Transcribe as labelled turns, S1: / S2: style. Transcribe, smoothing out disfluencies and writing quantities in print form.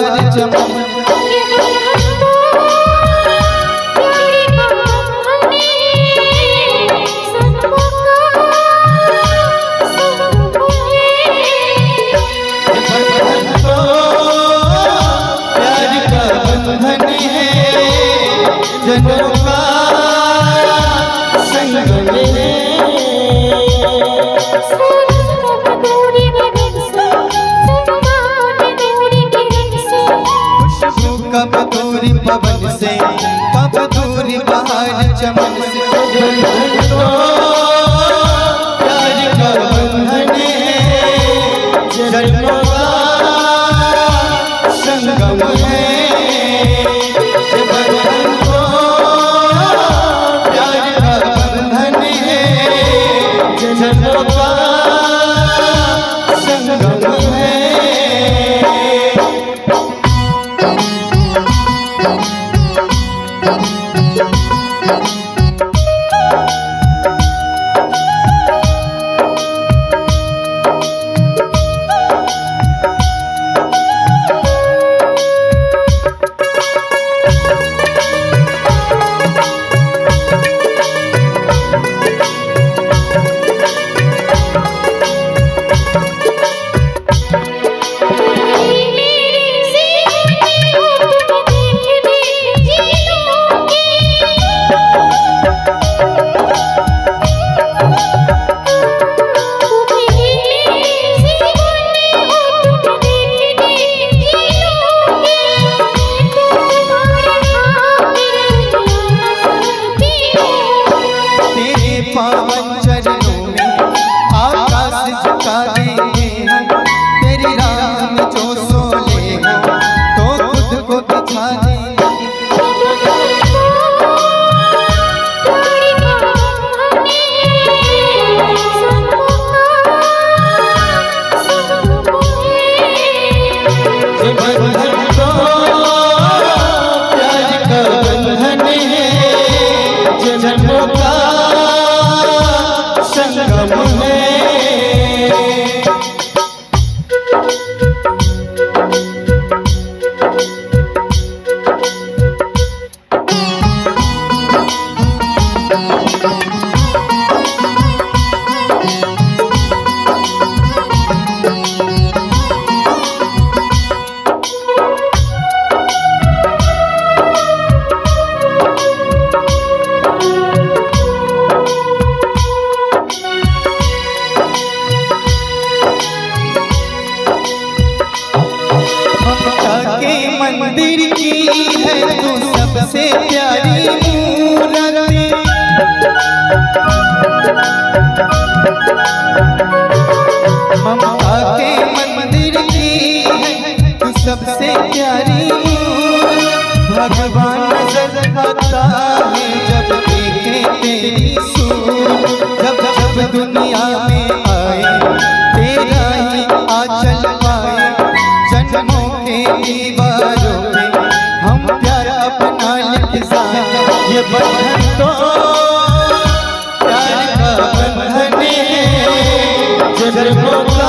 S1: बहार चमन जनों का संगम खुशबू कब दूरी पवन से, कब दूरी बहार चमन से। प्यार का बंधन है, जनों का संगम है। जनों का संगम है। पावन चरणों में आकाश झुका देंगे हम, तेरी राह में जो सोले हो तो खुद को बिछा देंगे। प्यार का बंधन है, जनों का संगम है। मंदिर की है तू सबसे प्यारी मूर्ति, ममता के मंदिर की है तू सबसे प्यारी मूर्ति। भगवान नजर आता है जब देखे तेरी सूरत, जब जब दुनिया में आए तेरा ही आंचल पाए। जन्मों के दीवारों पे हम प्यार अपना लिख जाए, ये बंधन तो प्यार का बंधन है। जनों